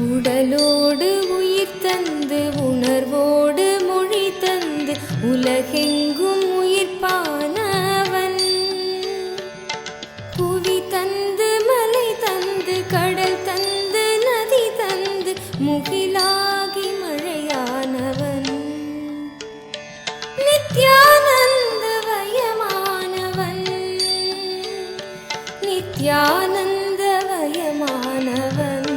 உடலோடு உயிர் தந்து உணர்வோடு மொழி தந்து உலகெங்கும் உயிர்ப்பானவன். புவி தந்து மலை தந்து கடல் தந்து நதி தந்து முகிலாகி மழையானவன். நித்யானந்தவயமானவன், நித்யானந்தவயமானவன்.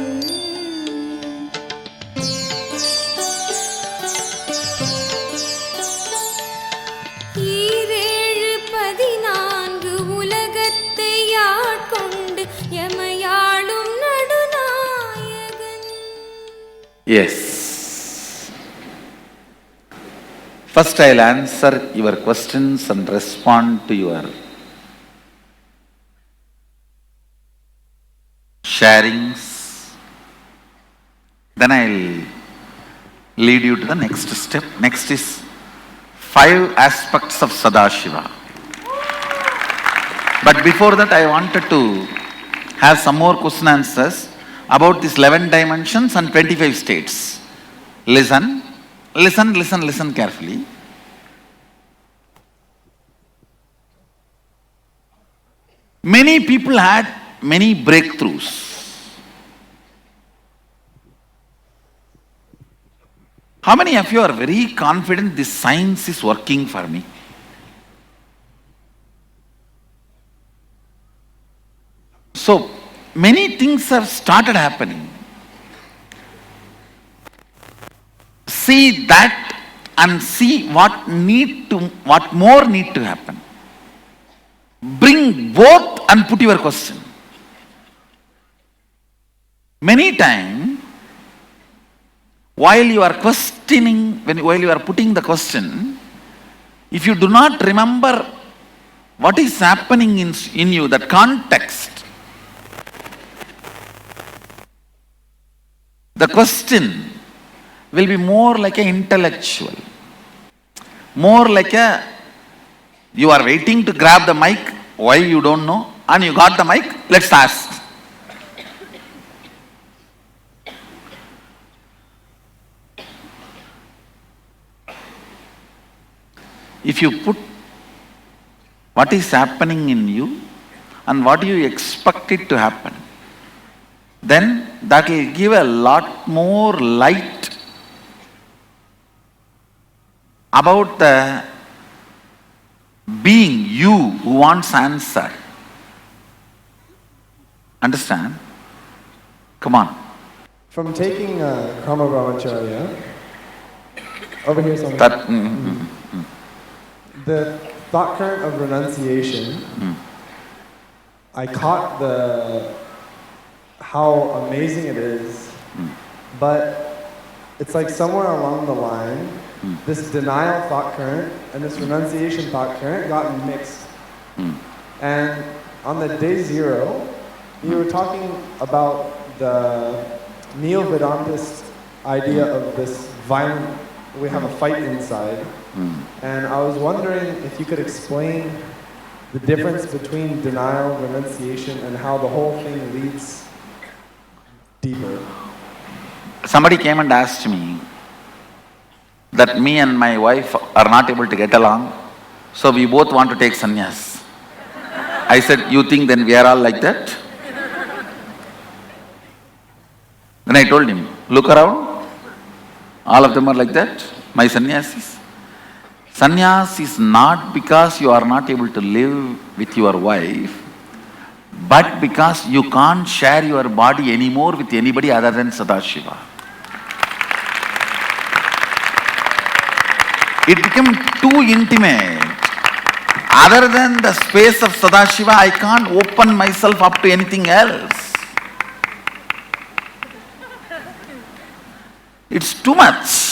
ஈரேழு 14 உலகத்தை ஆட்கொண்டு எமையாளும் நடுநாயகன். Yes. First I'll answer your questions and respond to your sharings. Then I'll lead you to the next step. Next is 5 aspects of Sadashiva. But before that I wanted to have some more question answers about these 11 dimensions and 25 states. Listen. Listen carefully. Many people had many breakthroughs. How many of you are very confident this science is working for me? So, many things have started happening. See that and see what more need to happen. Bring both and put your question. Many times, while you are questioning, while you are putting the question, if you do not remember what is happening in you, that context, the question will be more like an intellectual, more like you are waiting to grab the mic, why you don't know, and you got the mic, let's ask. If you put what is happening in you and what you expect it to happen, then that will give a lot more light about the being you who wants answer. Understand? Come on. From taking Karma Brahmacharya, over here somewhere, That, the thought current of renunciation, I caught how amazing it is, but it's like somewhere along the line, this denial thought current and this renunciation thought current got mixed. And on the day 0, you were talking about the Neo-Vedantist idea of this violent, we have a fight inside. And I was wondering if you could explain the difference between denial, renunciation, and how the whole thing leads deeper. Somebody came and asked me that me and my wife are not able to get along, so we both want to take sannyas. I said, you think then we are all like that? Then I told him, look around, all of them are like that, my sannyasis. Sannyas is not because you are not able to live with your wife, but because you can't share your body anymore with anybody other than Sadashiva. It became too intimate. Other than the space of Sadashiva, I can't open myself up to anything else. It's too much.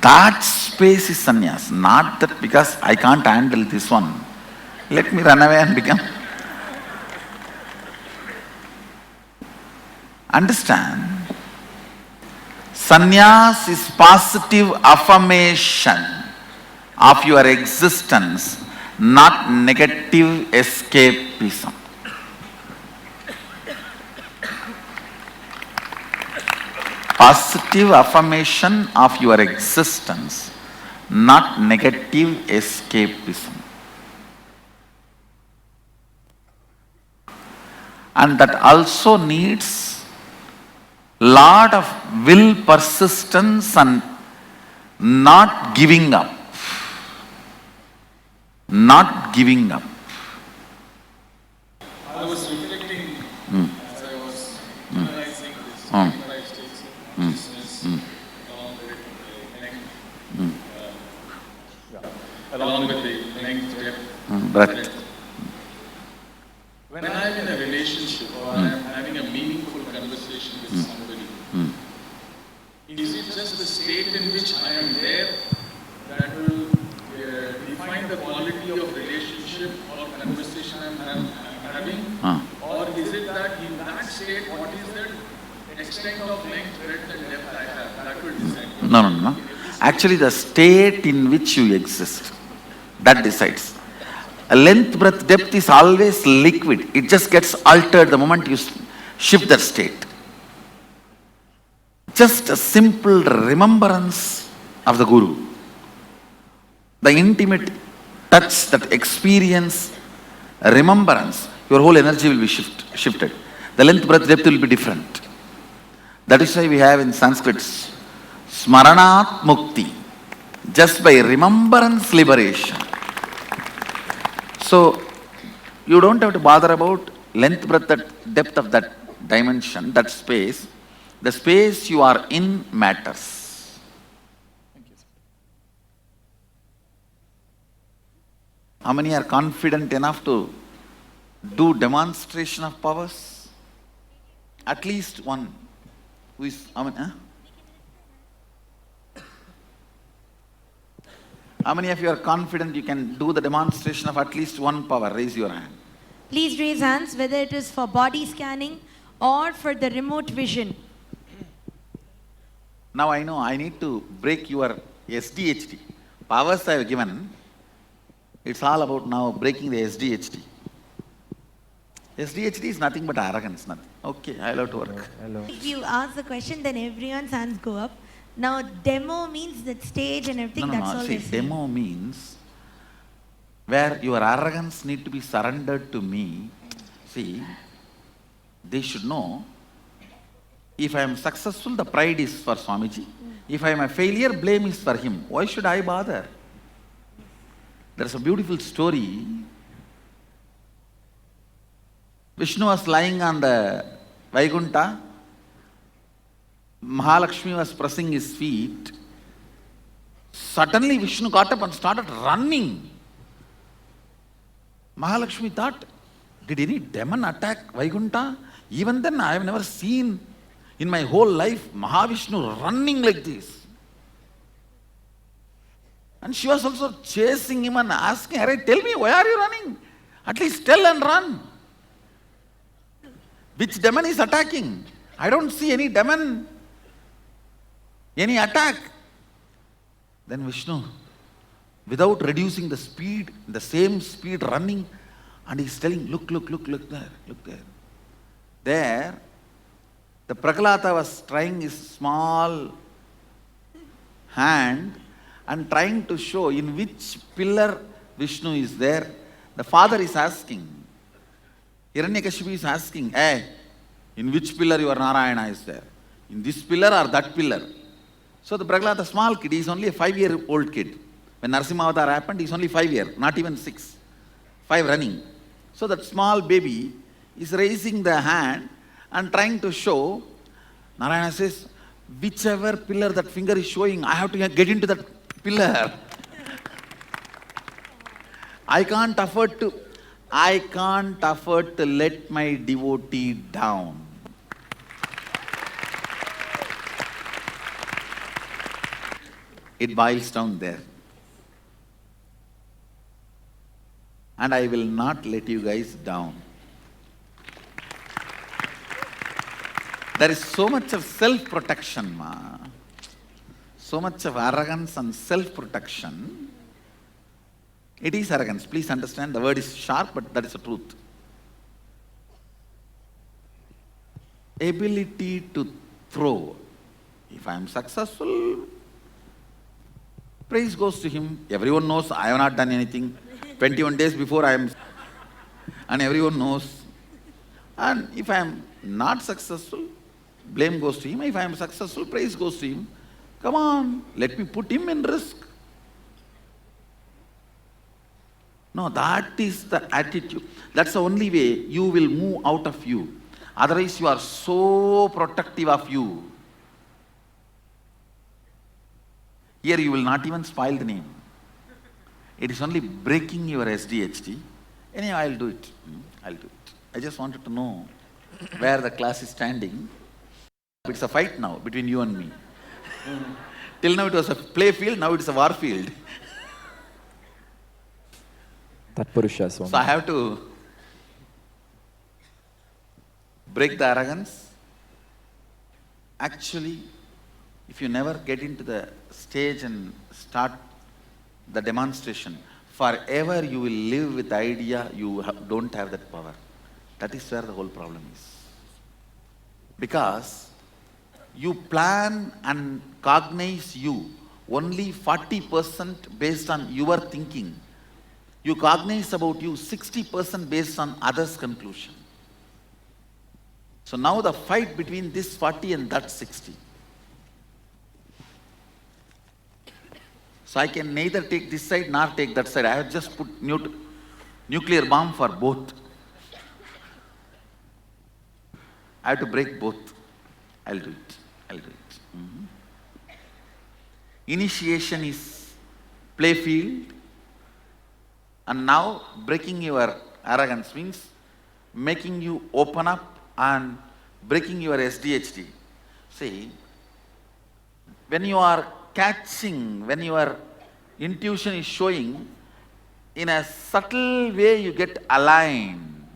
That space is sannyas, not that because I can't handle this one, let me run away and become. Understand? Sannyas is positive affirmation of your existence, not negative escapism. positive affirmation of your existence, not negative escapism. And that also needs lot of will, persistence, and not giving up. Not giving up. I was reflecting as I was analyzing this life stages of consciousness along with the length, along with the length, depth, Breath. When I am in a relationship or I am having a meaningful conversation with somebody, is it just the state in which I am there that will define the quality of relationship or conversation I am having? Or is it that in that state, what is the extent of length, breadth and depth I have? That will decide. No. Actually, the state in which you exist, that decides. A length, breadth, depth is always liquid. It just gets altered the moment you shift that state. Just a simple remembrance of the Guru. The intimate touch, that experience, remembrance, your whole energy will be shifted. The length, breadth, depth will be different. That is why we have in Sanskrit, Smaranat Mukti, just by remembrance, liberation. So, you don't have to bother about length, breadth, depth of that dimension, that space. The space you are in matters. Thank you, sir. How many are confident enough to do demonstration of powers? At least one. Who is, how many, How many of you are confident you can do the demonstration of at least one power? Raise your hand. Please raise hands whether it is for body scanning or for the remote vision. Now I know I need to break your SDHD. Powers I have given, it's all about now breaking the SDHD. SDHD is nothing but arrogance, nothing. Okay, I'll have to work. Hello. If you ask the question, then everyone's hands go up. Now, demo means that stage and everything, that's all See, they say. demo means where your arrogance need to be surrendered to me. See, they should know, if I am successful, the pride is for Swamiji. If I am a failure, blame is for him. Why should I bother? There's a beautiful story. Vishnu was lying on the Vaikunta. Mahalakshmi was pressing his feet. Suddenly Vishnu got up and started running. Mahalakshmi thought, did any demon attack Vaikunta? Even then I have never seen in my whole life Mahavishnu running like this. And she was also chasing him and asking, "Arey, tell me, why are you running? At least tell and run. Which demon is attacking? I don't see any demon, any attack." Then Vishnu, without reducing the speed, the same speed running, and he's telling, look there, look there. There, the Prahlada was trying his small hand and trying to show in which pillar Vishnu is there. The father is asking, Hiranyakashipu is asking, hey, in which pillar your Narayana is there? In this pillar or that pillar? So the Prahlada, small kid, he is only a 5-year-old kid. When Narasimha Avatar happened, he is only 5 years, not even 6. 5 running. So that small baby is raising the hand and trying to show. Narayana says, whichever pillar that finger is showing, I have to get into that pillar. I can't afford to let my devotee down. It boils down there. And I will not let you guys down. There is so much of self-protection, ma. So much of arrogance and self-protection. It is arrogance. Please understand, the word is sharp, but that is the truth. Ability to throw If I am successful, praise goes to him. Everyone knows I have not done anything. 21 days before I am, and everyone knows. And if I am not successful, blame goes to him. If I am successful, praise goes to him. Come on, let me put him in risk. No, that is the attitude. That's the only way you will move out of you. Otherwise, you are so protective of you. Here you will not even spoil the name. It is only breaking your SDHD. Anyhow, I'll do it. I'll do it. I just wanted to know where the class is standing. It's a fight now between you and me. Till now it was a play field, now it's a war field. Tatpurusha So I Swami. have to break the arrogance. Actually, if you never get into the stage and start the demonstration, forever you will live with the idea you don't have that power. That is where the whole problem is. Because you plan and cognize you only 40% based on your thinking. You cognize about you 60% based on others' conclusion. So now the fight between this 40 and that 60. So I can neither take this side nor take that side. I have just put nuclear bomb for both. I have to break both. I'll do it. I'll do it. Initiation is play field. And now breaking your arrogance means making you open up and breaking your SDHD. See, when you are catching, when your intuition is showing, in a subtle way you get aligned.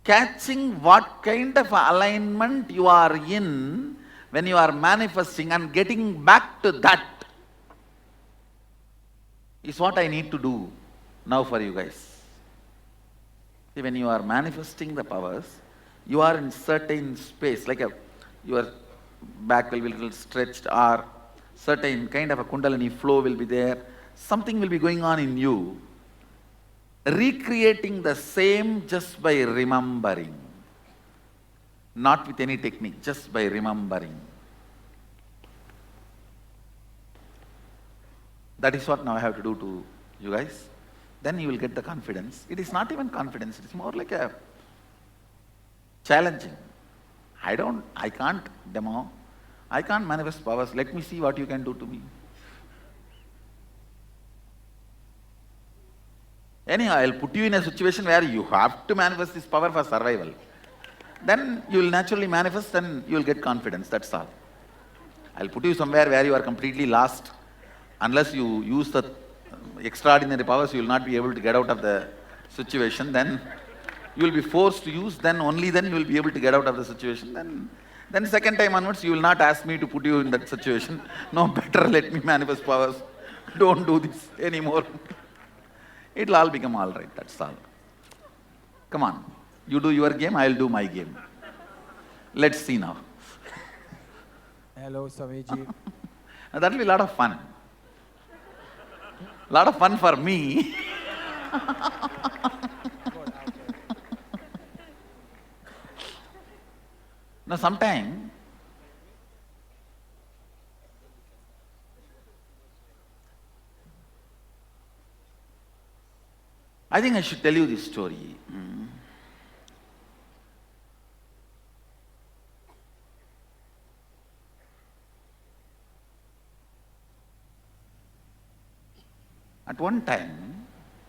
Catching what kind of alignment you are in when you are manifesting and getting back to that is what I need to do now for you guys. See, when you are manifesting the powers, you are in certain space, like your back will be a little stretched, or certain kind of a kundalini flow will be there. Something will be going on in you. Recreating the same just by remembering. Not with any technique, just by remembering. That is what now I have to do to you guys. Then you will get the confidence. It is not even confidence, it is more like a challenging. I can't demo, I can't manifest powers. Let me see what you can do to me. Anyhow, I'll put you in a situation where you have to manifest this power for survival. Then you will naturally manifest and you will get confidence, that's all. I'll put you somewhere where you are completely lost. Unless you use the extraordinary powers, you will not be able to get out of the situation. Then you will be forced to use, then only then you will be able to get out of the situation. Then second time onwards, you will not ask me to put you in that situation. No, better let me manifest powers. Don't do this anymore. It'll all become all right, that's all. Come on, you do your game, I'll do my game. Let's see now. Hello, Swamiji. Now that'll be a lot of fun. A lot of fun for me. Now sometime, I think I should tell you this story. At one time,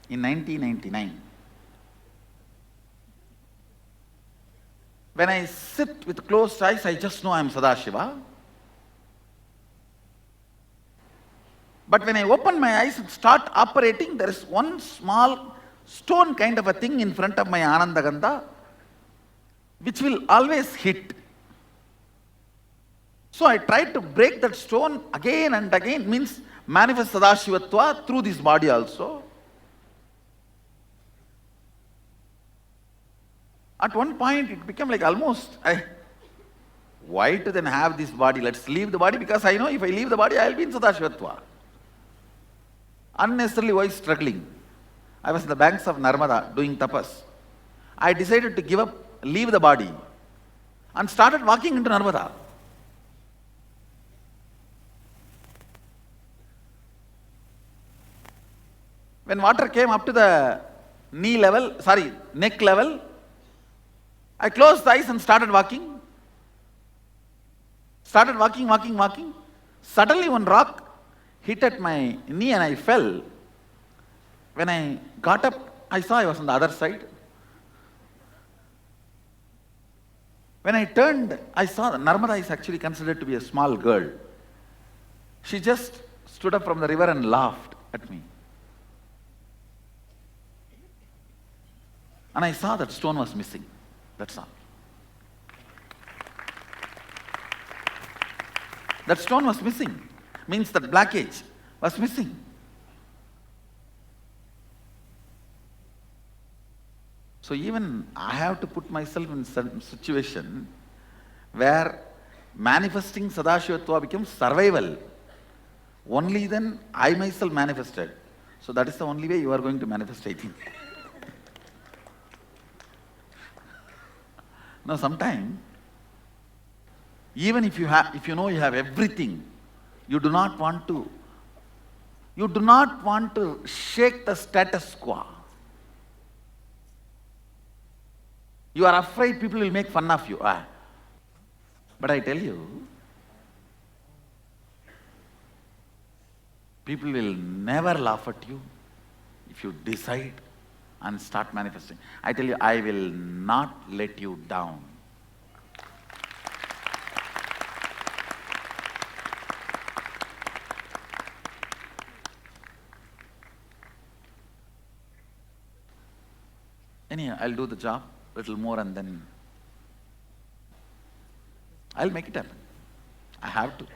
in 1999, when I sit with closed eyes, I just know I am Sadashiva. But when I open my eyes and start operating, there is one small stone kind of a thing in front of my Anandagandha, which will always hit. So I tried to break that stone again and again, means manifest Sadashivatva through this body also. At one point it became like almost, Why to then have this body? Let's leave the body, because I know if I leave the body, I will be in Sadashivatva. Unnecessarily, why struggling? I was in the banks of Narmada doing tapas. I decided to give up, leave the body, and started walking into Narmada. When water came up to the neck level, I closed the eyes and started walking. Started walking. Suddenly one rock hit at my knee and I fell. When I got up, I saw I was on the other side. When I turned, I saw that Narmada is actually considered to be a small girl. She just stood up from the river and laughed at me. And I saw that stone was missing. That's all. That stone was missing. Means that blockage was missing. So even I have to put myself in some situation where manifesting Sadashivatva becomes survival. Only then I myself manifested. So that is the only way you are going to manifest, I think. Now sometimes, even if you know you have everything, you do not want to shake the status quo. You are afraid people will make fun of you. But I tell you, people will never laugh at you if you decide and start manifesting. I tell you, I will not let you down. Anyhow, I'll do the job a little more and then I'll make it happen. I have to.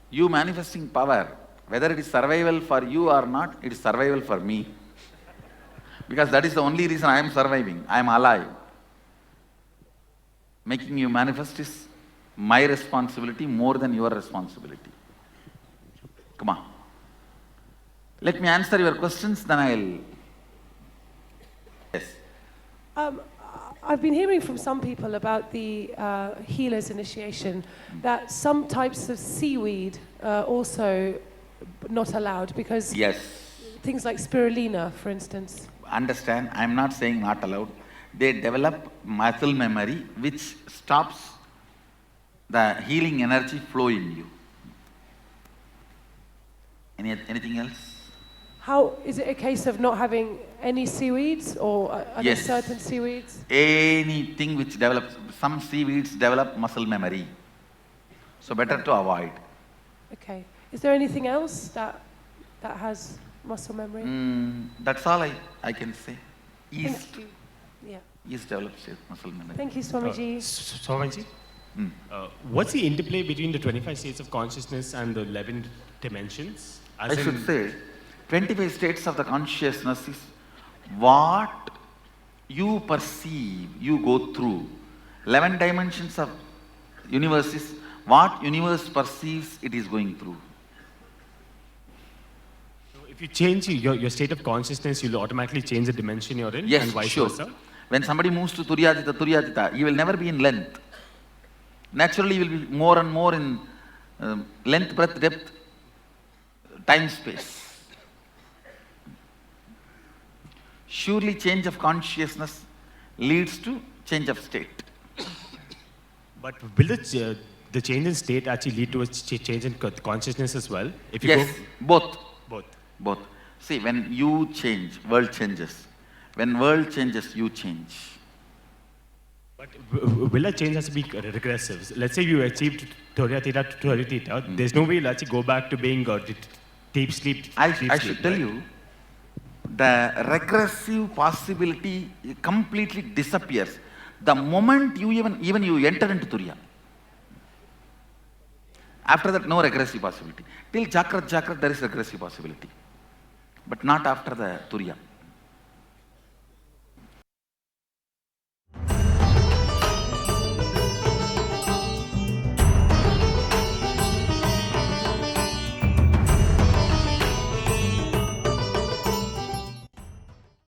You manifesting power, whether it is survival for you or not, it is survival for me. Because that is the only reason I am surviving. I am alive. Making you manifest is my responsibility more than your responsibility. Come on. Let me answer your questions, then I'll... Yes. I've been hearing from some people about the healer's initiation that some types of seaweed are also not allowed because Yes. things like spirulina, for instance. Understand, I'm not saying not allowed. They develop muscle memory which stops the healing energy flow in you. Anything else? How is it a case of not having any seaweeds or are there Yes. certain seaweeds? Anything which develops, some seaweeds develop muscle memory. So better to avoid. Okay. Is there anything else that has muscle memory? That's all I can say. Yeast. Thank you. Yeah. Yeast develops muscle memory. Thank you, Swamiji. Swamiji, what's the interplay between the 25 states of consciousness and the 11 dimensions? I should say, 25 states of the consciousness is what you perceive, you go through. 11 dimensions of universe is what universe perceives it is going through. If you change your state of consciousness, you'll automatically change the dimension you're in, Yes, and vice sure. versa? When somebody moves to Turyatita, you will never be in length. Naturally, you will be more and more in length, breadth, depth, time, space. Surely change of consciousness leads to change of state. But will the change in state actually lead to a change in consciousness as well? If you Yes, both. Both. Both. See, when you change, world changes. When world changes, you change. But will that change has to be regressive? Let's say you achieved Turya Theta to Turya Theta, there's no way you'll actually go back to being deep sleep. I should tell you, the regressive possibility completely disappears the moment you even you enter into Turiya. After that, no regressive possibility. Till Jagrata, there is regressive possibility. But not after the Turiya.